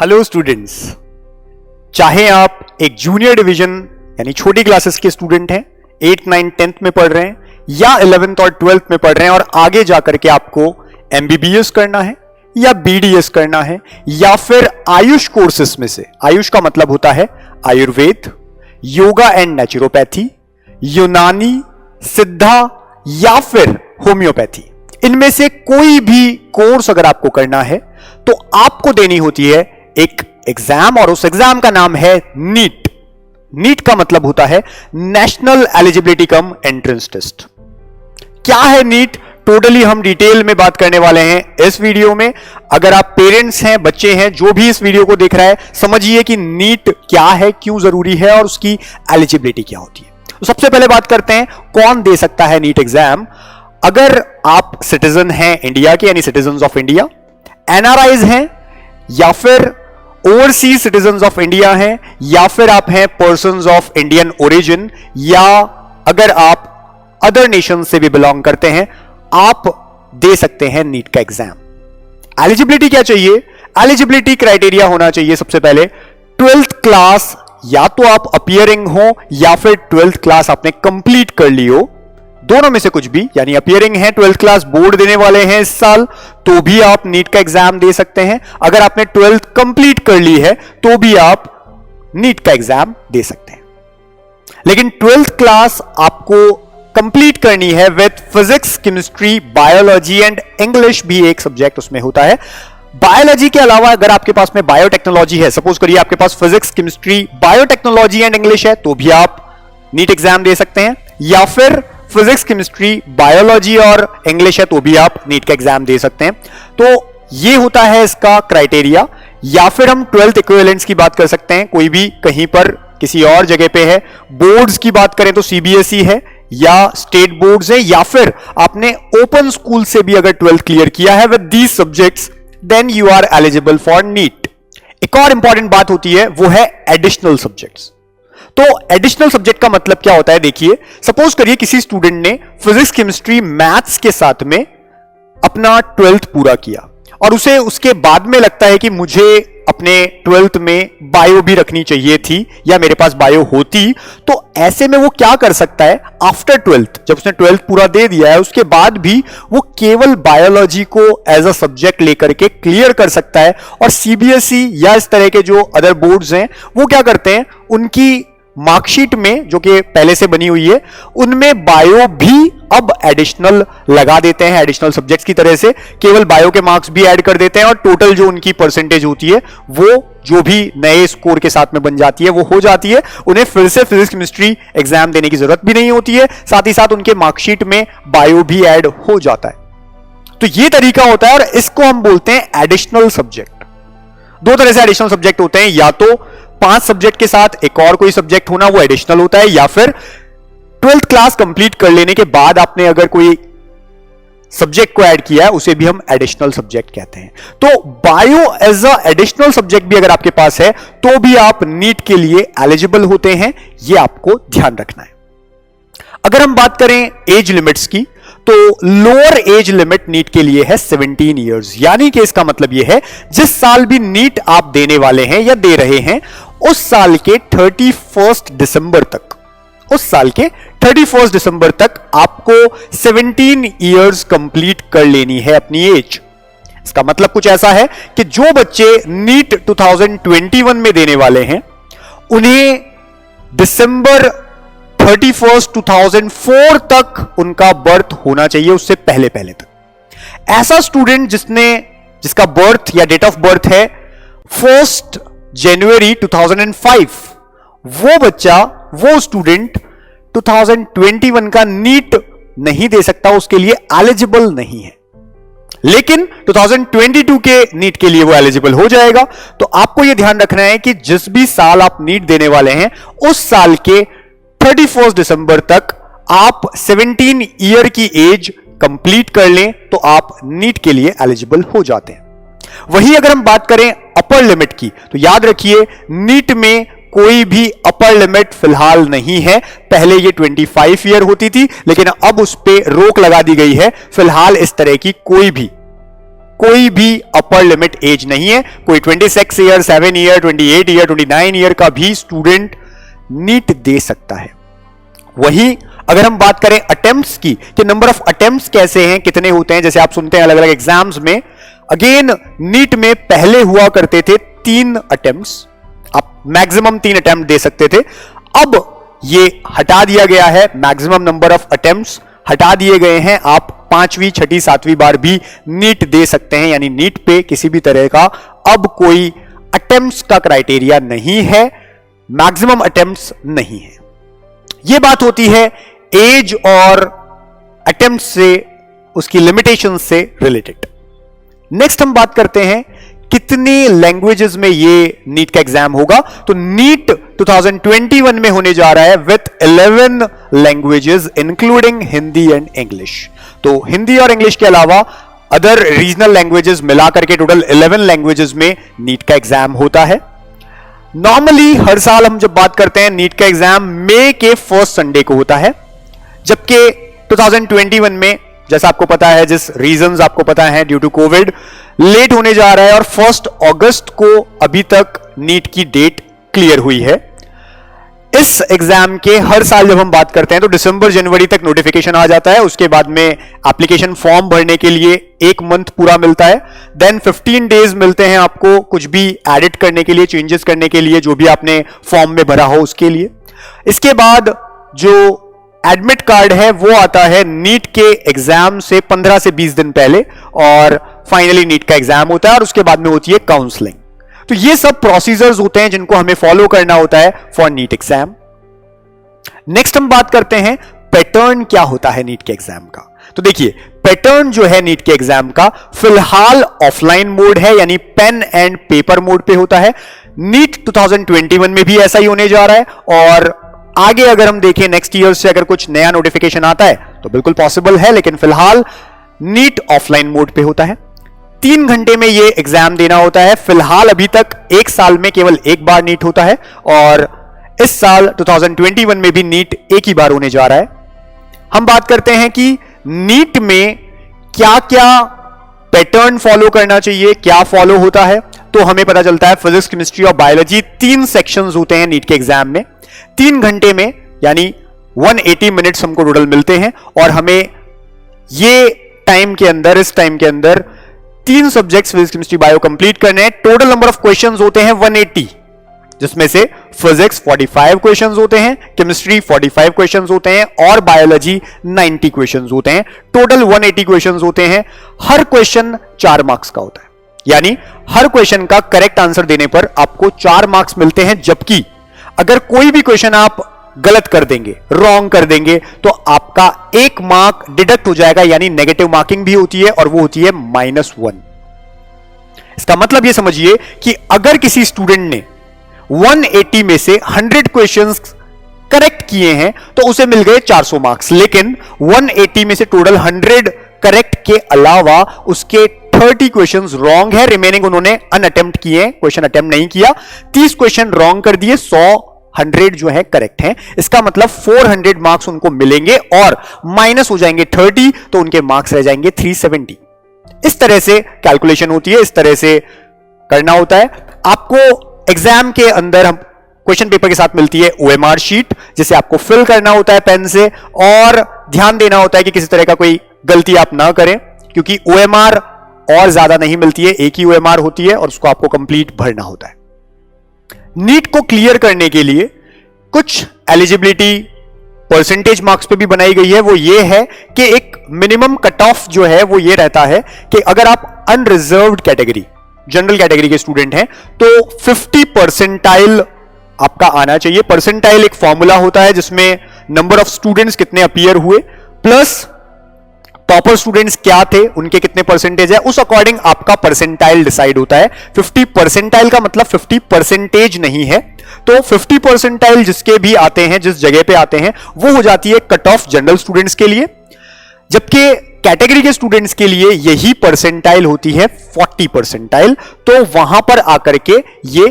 Hello students, चाहे आप एक जूनियर डिवीजन यानी छोटी क्लासेस के स्टूडेंट हैं, 8, 9, 10th में पढ़ रहे हैं या 11th और 12th में पढ़ रहे हैं और आगे जाकर के आपको MBBS करना है या BDS करना है या फिर आयुष कोर्सेस में से, आयुष का मतलब होता है आयुर्वेद, योगा एंड नेचुरोपैथी, यूनानी, सिद्धा या फिर होम्योपैथी, इनमें से कोई भी कोर्स अगर आपको करना है तो आपको देनी होती है एक एग्जाम और उस एग्जाम का नाम है नीट। नीट का मतलब होता है national eligibility cum entrance test. क्या है नीट, टोटली हम डिटेल में बात करने वाले हैं इस वीडियो में। अगर आप पेरेंट्स हैं, बच्चे हैं, जो भी इस वीडियो को देख रहा है, समझिए कि नीट क्या है, क्यों जरूरी है और उसकी एलिजिबिलिटी क्या होती है। तो सबसे पहले बात करते हैं कौन दे सकता है नीट एग्जाम। अगर आप सिटीजन हैं इंडिया के यानी सिटीजन ऑफ इंडिया, NRIs हैं या फिर ओवरसीज सिटीजन ऑफ इंडिया हैं या फिर आप हैं पर्सन्स ऑफ इंडियन ओरिजिन या अगर आप अदर नेशन से भी बिलोंग करते हैं, आप दे सकते हैं नीट का एग्जाम। एलिजिबिलिटी क्या चाहिए? एलिजिबिलिटी क्राइटेरिया होना चाहिए सबसे पहले 12th क्लास, या तो आप अपियरिंग हो या फिर 12th क्लास आपने कंप्लीट कर ली हो, दोनों में से कुछ भी। यानी अपियरिंग है, 12th क्लास बोर्ड देने वाले हैं इस साल, तो भी आप नीट का एग्जाम दे सकते हैं। अगर आपने 12th कंप्लीट कर ली है तो भी आप नीट का एग्जाम दे सकते हैं। लेकिन 12th क्लास आपको कंप्लीट करनी है with physics, chemistry, biology and English भी एक सब्जेक्ट उसमें होता है। बायोलॉजी के अलावा अगर आपके पास में बायोटेक्नोलॉजी है, सपोज करिए आपके पास physics, chemistry, biotechnology and English है, तो भी आप नीट एग्जाम दे सकते हैं। या फिर फिजिक्स, केमिस्ट्री, बायोलॉजी और इंग्लिश है तो भी आप नीट का एग्जाम दे सकते हैं। तो ये होता है इसका क्राइटेरिया। या फिर हम 12th इक्विवेलेंट्स की बात कर सकते हैं, कोई भी कहीं पर किसी और जगह पे है। बोर्ड्स की बात करें तो CBSE है या स्टेट बोर्ड्स है, या फिर आपने ओपन स्कूल से भी अगर 12th क्लियर किया है with these subjects, then you are eligible for NEET. एक और इंपॉर्टेंट बात होती है, वो है एडिशनल सब्जेक्ट्स। तो एडिशनल सब्जेक्ट का मतलब क्या होता है, देखिए सपोज करिए किसी स्टूडेंट ने फिजिक्स, केमिस्ट्री, मैथ्स के साथ में अपना 12th पूरा किया और उसे उसके बाद में लगता है कि मुझे अपने 12th में बायो भी रखनी चाहिए थी या मेरे पास बायो होती, तो ऐसे में वो क्या कर सकता है, आफ्टर 12th जब उसने 12th पूरा दे दिया है उसके बाद भी वो केवल बायोलॉजी को एज अ सब्जेक्ट लेकर के क्लियर कर सकता है। और CBSE या इस तरह के जो अदर बोर्ड्स हैं वो क्या करते हैं, उनकी मार्कशीट में जो कि पहले से बनी हुई है उनमें बायो भी अब एडिशनल लगा देते हैं, एडिशनल सब्जेक्ट्स की तरह से केवल बायो के मार्क्स भी ऐड कर देते हैं और टोटल जो उनकी परसेंटेज होती है वो जो भी नए स्कोर के साथ में बन जाती है वो हो जाती है। उन्हें फिर से फिजिक्स, केमिस्ट्री एग्जाम देने की जरूरत भी नहीं होती है, साथ ही साथ उनके मार्कशीट में बायो भी ऐड हो जाता है। तो ये तरीका होता है और इसको हम बोलते हैं एडिशनल सब्जेक्ट। दो तरह से एडिशनल सब्जेक्ट होते हैं, या तो 5 सब्जेक्ट के साथ एक और कोई सब्जेक्ट होना वो एडिशनल होता है, या फिर 12th क्लास कंप्लीट कर लेने के बाद आपने अगर कोई सब्जेक्ट को ऐड किया है उसे भी हम एडिशनल सब्जेक्ट कहते हैं। तो bio as a additional subject भी अगर आपके पास है तो भी आप नीट के लिए एलिजिबल होते हैं, ये आपको ध्यान रखना है। अगर हम बात करें एज लिमिट्स की, तो लोअर एज लिमिट नीट के लिए है 17 इयर्स। यानी कि इसका मतलब यह है जिस साल भी नीट आप देने वाले हैं या दे रहे हैं उस साल के 31 दिसंबर तक, उस साल के 31 दिसंबर तक आपको 17 इयर्स कंप्लीट कर लेनी है अपनी एज। इसका मतलब कुछ ऐसा है कि जो बच्चे नीट 2021 में देने वाले हैं उन्हें दिसंबर 31, 2004 तक उनका बर्थ होना चाहिए, उससे पहले पहले तक। ऐसा स्टूडेंट जिसका बर्थ या डेट ऑफ बर्थ है 1 जनवरी 2005, वो बच्चा, वो स्टूडेंट 2021 का नीट नहीं दे सकता, उसके लिए एलिजिबल नहीं है। लेकिन 2022 के नीट के लिए वो एलिजिबल हो जाएगा। तो आपको यह ध्यान रखना है कि जिस भी साल आप नीट देने वाले हैं उस साल के 31 दिसंबर तक आप 17 ईयर की एज कंप्लीट कर लें तो आप नीट के लिए एलिजिबल हो जाते हैं। वहीं अगर हम बात करें अपर लिमिट की, तो याद रखिए नीट में कोई भी अपर लिमिट फिलहाल नहीं है। पहले ये 25 ईयर होती थी लेकिन अब उस पर रोक लगा दी गई है। फिलहाल इस तरह की कोई भी कोई भी अपर लिमिट एज नहीं है। कोई 26 ईयर, 7 ईयर, 28 ईयर, 29 ईयर का भी स्टूडेंट नीट दे सकता है। वही अगर हम बात करें अटेम्प्ट्स की, कि नंबर ऑफ अटेम्प्ट्स कैसे हैं, कितने होते हैं, जैसे आप सुनते हैं अलग अलग एग्जाम्स में, अगेन नीट में पहले हुआ करते थे 3 अटेम्प्ट्स, आप मैक्सिमम 3 अटेम्प्ट दे सकते थे। अब ये हटा दिया गया है, मैक्सिमम नंबर ऑफ अटेम्प्ट्स हटा दिए गए हैं। आप 5वीं, 6ठी, 7वीं बार भी नीट दे सकते हैं, यानी नीट पे किसी भी तरह का अब कोई अटेम्प्ट्स का क्राइटेरिया नहीं है, मैक्सिमम अटेम्प्ट्स नहीं है। यह बात होती है एज और अटेम्प्ट से, उसकी लिमिटेशन से रिलेटेड। नेक्स्ट हम बात करते हैं कितनी लैंग्वेजेस में ये नीट का एग्जाम होगा। तो नीट 2021 में होने जा रहा है with 11 languages including Hindi and English. तो हिंदी और इंग्लिश के अलावा अदर रीजनल लैंग्वेजेस मिलाकर के टोटल 11 लैंग्वेजेस में नीट का एग्जाम होता है। नॉर्मली हर साल हम जब बात करते हैं नीट का एग्जाम मई के फर्स्ट संडे को होता है, जबकि 2021 में जैसा आपको पता है, जिस रीजंस आपको पता है, ड्यू टू कोविड लेट होने जा रहा है और 1 अगस्त को अभी तक नीट की डेट क्लियर हुई है। इस एग्जाम के हर साल जब हम बात करते हैं तो दिसंबर जनवरी तक नोटिफिकेशन आ जाता है, उसके बाद में एप्लीकेशन फॉर्म भरने के लिए 1 मंथ पूरा मिलता है, देन 15 डेज मिलते हैं आपको कुछ भी एडिट करने के लिए, चेंजेस करने के लिए, जो भी आपने फॉर्म में भरा हो उसके लिए। इसके बाद जो एडमिट कार्ड है वो आता है नीट के एग्जाम से 15 से 20 दिन पहले, और फाइनली नीट का एग्जाम होता है और उसके बाद में होती है काउंसलिंग। तो ये सब प्रोसीजर्स होते हैं जिनको हमें फॉलो करना होता है फॉर नीट एग्जाम। नेक्स्ट हम बात करते हैं पैटर्न क्या होता है नीट के एग्जाम का। तो देखिए पैटर्न जो है नीट के एग्जाम का फिलहाल ऑफलाइन मोड है, यानी पेन एंड पेपर मोड पे होता है। नीट 2021 में भी ऐसा ही होने जा रहा है, और आगे अगर हम देखें नेक्स्ट ईयर से अगर कुछ नया नोटिफिकेशन आता है तो बिल्कुल पॉसिबल है, लेकिन फिलहाल नीट ऑफलाइन मोड पे होता है। 3 घंटे में ये एग्जाम देना होता है। फिलहाल अभी तक 1 साल में केवल 1 बार नीट होता है, और इस साल 2021 में भी नीट 1 ही बार होने जा रहा है। हम बात करते हैं कि नीट में क्या क्या पैटर्न फॉलो करना चाहिए, क्या फॉलो होता है। तो हमें पता चलता है फिजिक्स, केमिस्ट्री और बायोलॉजी 3 सेक्शंस होते हैं नीट के एग्जाम में। 3 घंटे में यानी 180 मिनट्स हमको टोटल मिलते हैं, और हमें ये टाइम के अंदर, इस टाइम के अंदर 3 subjects physics, chemistry, bio complete करने हैं। टोटल नंबर ऑफ क्वेश्चंस होते हैं 180, जिसमें से फिजिक्स 45 क्वेश्चंस होते हैं, केमिस्ट्री 45 क्वेश्चंस होते हैं, और बायोलॉजी 90 क्वेश्चंस होते हैं। टोटल 180 क्वेश्चंस होते हैं। हर क्वेश्चन 4 मार्क्स का होता है, यानी हर क्वेश्चन का करेक्ट आंसर देने पर आपको 4 मार्क्स मिलते हैं। जबकि अगर कोई भी क्वेश्चन आप गलत कर देंगे, रॉन्ग कर देंगे, तो आपका 1 मार्क डिडक्ट हो जाएगा, यानी नेगेटिव मार्किंग भी होती है, और वो होती है -1। इसका मतलब ये समझिए कि अगर किसी स्टूडेंट ने 180 में से 100 क्वेश्चंस करेक्ट किए हैं तो उसे मिल गए 400 मार्क्स, लेकिन 180 में से टोटल 100 करेक्ट के अलावा उसके 30 क्वेश्चंस रॉन्ग है, रिमेनिंग उन्होंने अनअटेम्प्ट किए, क्वेश्चन अटेम्प्ट नहीं किया। 30 क्वेश्चन रॉन्ग कर दिए, 100 जो है करेक्ट हैं। इसका मतलब 400 मार्क्स उनको मिलेंगे, और माइनस हो जाएंगे 30, तो उनके मार्क्स रह जाएंगे 370। इस तरह से कैलकुलेशन होती है, इस तरह से करना होता है। आपको एग्जाम के अंदर हम क्वेश्चन पेपर के साथ मिलती है OMR शीट, जिसे आपको फिल करना होता है पेन से, और ध्यान देना होता है कि किसी तरह का कोई गलती आप ना करें, क्योंकि OMR और ज्यादा नहीं मिलती है, एक ही OMR होती है, और उसको आपको कंप्लीट भरना होता है। नीट को क्लियर करने के लिए कुछ एलिजिबिलिटी परसेंटेज मार्क्स पे भी बनाई गई है। वो ये है कि एक मिनिमम कट ऑफ जो है वो ये रहता है कि अगर आप अनरिजर्व्ड कैटेगरी, जनरल कैटेगरी के स्टूडेंट हैं, तो 50 परसेंटाइल आपका आना चाहिए। परसेंटाइल एक फॉर्मूला होता है जिसमें नंबर ऑफ स्टूडेंट्स कितने अपीयर हुए प्लस टॉपर स्टूडेंट्स क्या थे, उनके कितने परसेंटेज है, उस अकॉर्डिंग आपका परसेंटाइल डिसाइड होता है। 50 परसेंटाइल का मतलब 50 परसेंटेज नहीं है, तो 50 परसेंटाइल जिसके भी आते हैं, जिस जगह पे आते हैं, वो हो जाती है कट ऑफ जनरल स्टूडेंट्स के लिए, जबकि कैटेगरी के स्टूडेंट्स के लिए यही परसेंटाइल होती है 40 परसेंटाइल, तो वहां पर आकर के ये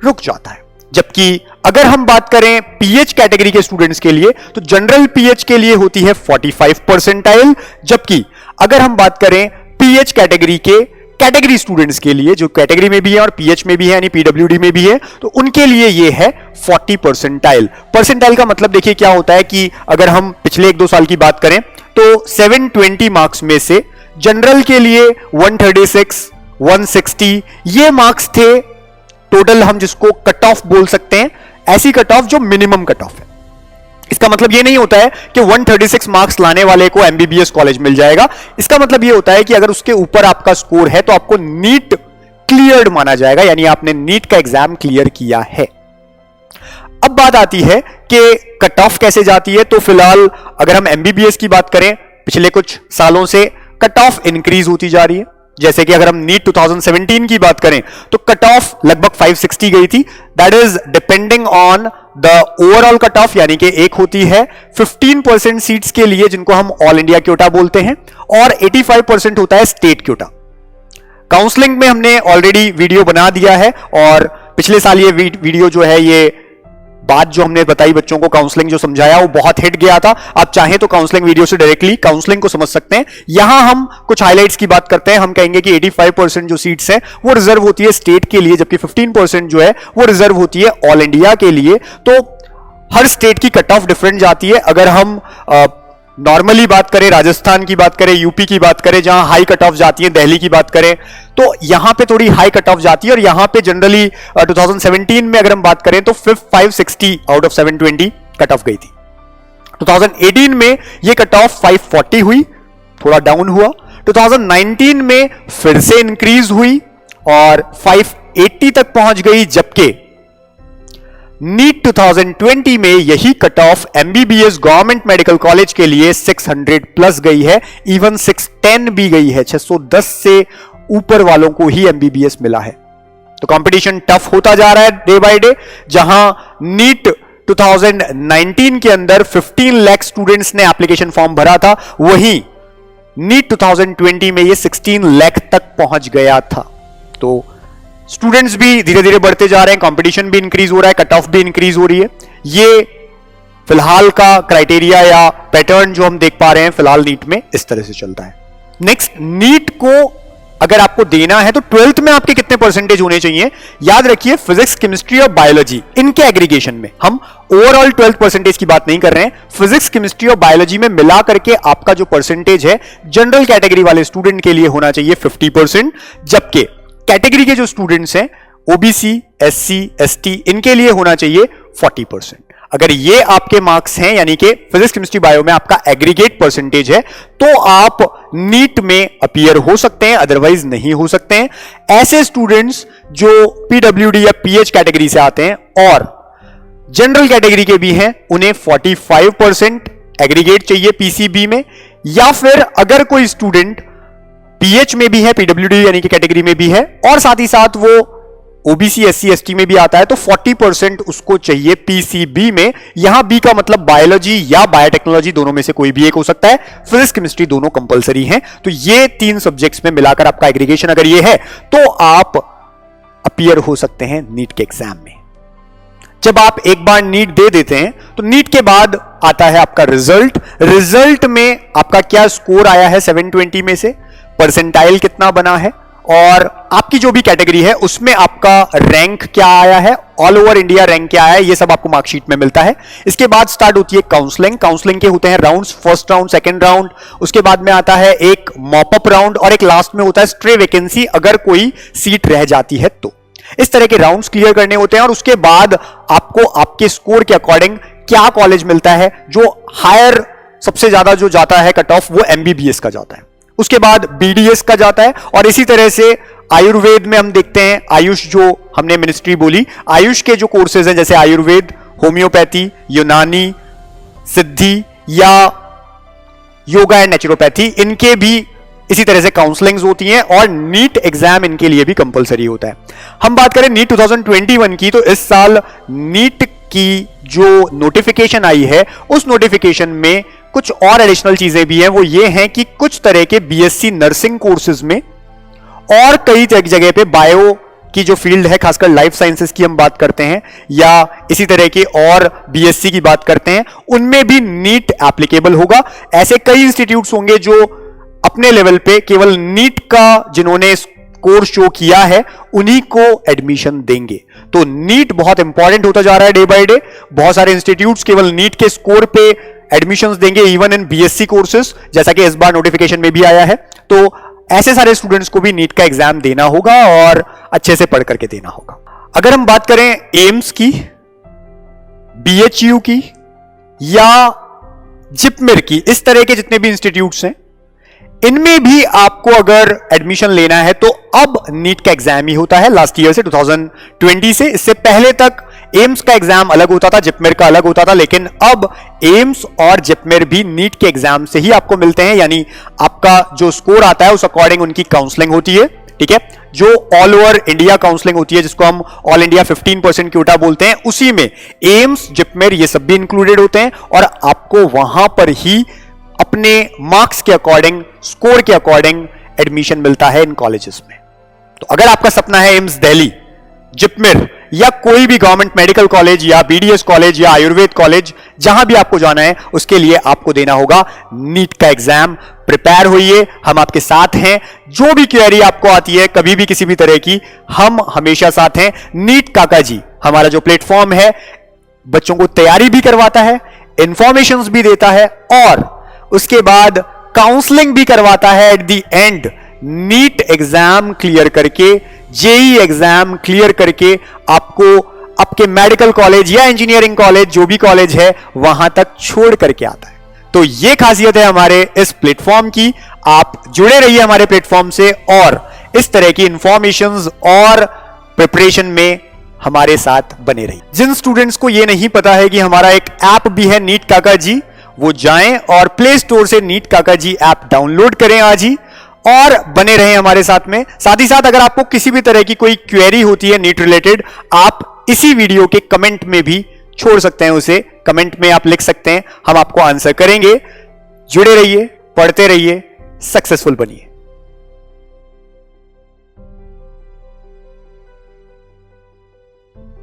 रुक जाता है। जबकि अगर हम बात करें पीएच कैटेगरी के स्टूडेंट्स के लिए, तो जनरल पीएच के लिए होती है 45 परसेंटाइल, जबकि अगर हम बात करें पीएच कैटेगरी के कैटेगरी स्टूडेंट्स के लिए, जो कैटेगरी में भी है और पीएच में भी है यानी पीडब्ल्यूडी में भी है, तो उनके लिए ये है 40 परसेंटाइल। परसेंटाइल का मतलब देखिए क्या होता है कि अगर हम पिछले 1-2 साल की बात करें तो 720 मार्क्स में से जनरल के लिए 136, 160 ये मार्क्स थे टोटल, हम जिसको कट ऑफ बोल सकते हैं, ऐसी कट ऑफ जो मिनिमम कट ऑफ है। इसका मतलब ये नहीं होता है कि 136 मार्क्स लाने वाले को एमबीबीएस कॉलेज मिल जाएगा। इसका मतलब ये होता है कि अगर उसके ऊपर आपका स्कोर है तो आपको नीट क्लियर्ड माना जाएगा, यानी आपने नीट का एग्जाम क्लियर किया है। अब बात आती है कि कट ऑफ कैसे जाती है। तो फिलहाल अगर हम एमबीबीएस की बात करें, पिछले कुछ सालों से कट ऑफ इंक्रीज होती जा रही है। जैसे कि अगर हम नीट 2017 की बात करें तो कट ऑफ लगभग 560 गई थी। That is depending on the overall cut off, यानी कि एक होती है 15% सीट्स के लिए जिनको हम ऑल इंडिया क्योटा बोलते हैं, और 85% होता है स्टेट क्योटा। काउंसलिंग में हमने ऑलरेडी वीडियो बना दिया है, और पिछले साल ये वीडियो जो है, ये बात जो हमने बताई बच्चों को, काउंसलिंग जो समझाया वो बहुत हिट गया था। आप चाहें तो काउंसलिंग वीडियो से डायरेक्टली काउंसलिंग को समझ सकते हैं। यहां हम कुछ हाइलाइट्स की बात करते हैं। हम कहेंगे कि 85% जो सीट्स हैं वो रिजर्व होती है स्टेट के लिए, जबकि 15% जो है वो रिजर्व होती है ऑल इंडिया के लिए। तो हर स्टेट की कट ऑफ डिफरेंट जाती है। अगर हम नॉर्मली बात करें, राजस्थान की बात करें, यूपी की बात करें जहां हाई कट ऑफ जाती है, दिल्ली की बात करें तो यहां पे थोड़ी हाई कट ऑफ जाती है, और यहां पे जनरली 2017 में अगर हम बात करें तो 560 आउट ऑफ 720 कट ऑफ गई थी। 2018 में ये कट ऑफ 540 हुई, थोड़ा डाउन हुआ। 2019 में फिर से इंक्रीज हुई और 580 तक पहुंच गई, जबकि नीट 2020 में यही cut off MBBS government medical college के लिए 600 प्लस गई है, इवन 610 भी गई है। 610 से ऊपर वालों को ही एमबीबीएस मिला है। तो कंपटीशन टफ होता जा रहा है डे बाय डे। जहां नीट 2019 के अंदर 15 लाख स्टूडेंट्स ने एप्लीकेशन फॉर्म भरा था, वहीं नीट 2020 में ये 16 लाख तक पहुंच गया था। तो स्टूडेंट्स भी धीरे धीरे बढ़ते जा रहे हैं, कंपटीशन भी इंक्रीज हो रहा है, कट ऑफ भी इंक्रीज हो रही है। ये फिलहाल का क्राइटेरिया या पैटर्न जो हम देख पा रहे हैं फिलहाल नीट में इस तरह से चलता है। नेक्स्ट, नीट को अगर आपको देना है तो 12th में आपके कितने परसेंटेज होने चाहिए? याद रखिए, फिजिक्स, केमिस्ट्री और बायोलॉजी इनके एग्रीगेशन में, हम ओवरऑल 12th परसेंटेज की बात नहीं कर रहे हैं, फिजिक्स, केमिस्ट्री और बायोलॉजी में मिला करके आपका जो परसेंटेज है जनरल कैटेगरी वाले स्टूडेंट के लिए होना चाहिए 50%, जबकि कैटेगरी के जो स्टूडेंट्स हैं ओबीसी, एससी, एसटी, इनके लिए होना चाहिए 40%। अगर ये आपके मार्क्स हैं, यानी कि फिजिक्स, केमिस्ट्री, बायो में आपका एग्रीगेट परसेंटेज है, तो आप नीट में अपीयर हो सकते हैं, अदरवाइज नहीं हो सकते हैं। ऐसे स्टूडेंट्स जो पीडब्ल्यूडी या पीएच कैटेगरी से आते हैं और जनरल कैटेगरी के भी हैं, उन्हें 45% एग्रीगेट चाहिए पीसीबी में, या फिर अगर कोई स्टूडेंट पीएच में भी है, पीडब्ल्यूडी यानी कि कैटेगरी में भी है, और साथ ही साथ वो ओबीसी, एससी, एसटी में भी आता है, तो 40% उसको चाहिए पीसीबी में। यहां बी का मतलब बायोलॉजी या बायोटेक्नोलॉजी, दोनों में से कोई भी एक हो सकता है। फिजिक्स, केमिस्ट्री दोनों कंपलसरी हैं। तो ये 3 सब्जेक्ट्स में मिलाकर आपका एग्रीगेशन अगर ये है तो आप अपीयर हो सकते हैं नीट के एग्जाम में। जब आप एक बार नीट दे देते हैं तो नीट के बाद आता है आपका रिजल्ट। रिजल्ट में आपका क्या स्कोर आया है 720 में से, परसेंटाइल कितना बना है, और आपकी जो भी कैटेगरी है उसमें आपका रैंक क्या आया है, ऑल ओवर इंडिया रैंक क्या आया है, ये सब आपको मार्कशीट में मिलता है। इसके बाद स्टार्ट होती है काउंसलिंग। काउंसलिंग के होते हैं rounds, first round, second round, उसके बाद में आता है एक मॉपअप राउंड, और एक लास्ट में होता है स्ट्रे वैकेंसी, अगर कोई सीट रह जाती है तो। इस तरह के राउंड्स क्लियर करने होते हैं, और उसके बाद आपको आपके स्कोर के अकॉर्डिंग क्या कॉलेज मिलता है। जो हायर सबसे ज्यादा जो जाता है कट ऑफ, वो एमबीबीएस का जाता है, उसके बाद बीडीएस का जाता है, और इसी तरह से आयुर्वेद में हम देखते हैं, आयुष जो हमने मिनिस्ट्री बोली, आयुष के जो कोर्सेज हैं जैसे आयुर्वेद, होम्योपैथी, यूनानी, सिद्धि या योगा एंड नेचुरोपैथी, इनके भी इसी तरह से काउंसलिंग्स होती हैं, और नीट एग्जाम इनके लिए भी कंपलसरी होता है। हम बात करें नीट 2021 की, तो इस साल नीट की जो नोटिफिकेशन आई है उस नोटिफिकेशन में कुछ और एडिशनल चीजें भी हैं। वो ये हैं कि कुछ तरह के बीएससी नर्सिंग कोर्सेज में और कई जगह पे बायो की जो फील्ड है, खासकर लाइफ साइंसेस की हम बात करते हैं, या इसी तरह के और बीएससी की बात करते हैं, उनमें भी नीट एप्लीकेबल होगा। ऐसे कई इंस्टीट्यूट्स होंगे जो अपने लेवल पे केवल नीट का जिन्होंने स्कोर शो किया है उन्हीं को एडमिशन देंगे। तो नीट बहुत इंपॉर्टेंट होता जा रहा है डे बाय डे। बहुत सारे इंस्टीट्यूट्स केवल नीट के स्कोर पे एडमिशंस देंगे, इवन इन बीएससी कोर्सेज, जैसा कि इस बार नोटिफिकेशन में भी आया है। तो ऐसे सारे स्टूडेंट्स को भी नीट का एग्जाम देना होगा और अच्छे से पढ़ करके देना होगा। अगर हम बात करें एम्स की, बीएचयू की या जिपमेर की, इस तरह के जितने भी इंस्टीट्यूट्स हैं, इनमें भी आपको अगर एडमिशन लेना है तो अब नीट का एग्जाम ही होता है। लास्ट ईयर से 2020 से, इससे पहले तक एम्स का एग्जाम अलग होता था, जिपमेर का अलग होता था, लेकिन अब एम्स और जिपमेर भी नीट के एग्जाम से ही आपको मिलते हैं। यानी आपका जो स्कोर आता है उस अकॉर्डिंग उनकी काउंसलिंग होती है, ठीक है। जो ऑल ओवर इंडिया काउंसलिंग होती है, जिसको हम ऑल इंडिया 15% क्योटा बोलते हैं, उसी में एम्स, जिपमेर ये सब भी इंक्लूडेड होते हैं और आपको वहां पर ही अपने मार्क्स के अकॉर्डिंग, स्कोर के अकॉर्डिंग एडमिशन मिलता है इन कॉलेजेस में। तो अगर आपका सपना है एम्स दिल्ली, जिपमेर या कोई भी गवर्नमेंट मेडिकल कॉलेज या बीडीएस कॉलेज या आयुर्वेद कॉलेज, जहां भी आपको जाना है, उसके लिए आपको देना होगा नीट का एग्जाम। प्रिपेयर होइए, हम आपके साथ हैं। जो भी क्वेरी आपको आती है कभी भी किसी भी तरह की, हम हमेशा साथ हैं। नीट काका जी हमारा जो प्लेटफॉर्म है, बच्चों को तैयारी भी करवाता है, इंफॉर्मेशंस भी देता है और उसके बाद काउंसलिंग भी करवाता है at the end. NEET exam clear करके, जेई एग्जाम क्लियर करके आपको आपके मेडिकल कॉलेज या इंजीनियरिंग कॉलेज, जो भी कॉलेज है, वहां तक छोड़ करके आता है। तो ये खासियत है हमारे इस प्लेटफॉर्म की। आप जुड़े रहिए हमारे प्लेटफॉर्म से और इस तरह की इंफॉर्मेशंस और प्रिपरेशन में हमारे साथ बने रहिए। जिन स्टूडेंट्स को ये नहीं पता है कि हमारा एक ऐप भी है नीट काका जी, वो जाएं और प्ले स्टोर से नीट काका जी ऐप डाउनलोड करें आज ही और बने रहें हमारे साथ में। साथ ही साथ अगर आपको किसी भी तरह की कोई क्वेरी होती है नीट रिलेटेड, आप इसी वीडियो के कमेंट में भी छोड़ सकते हैं, उसे कमेंट में आप लिख सकते हैं, हम आपको आंसर करेंगे। जुड़े रहिए, पढ़ते रहिए, सक्सेसफुल बनिए।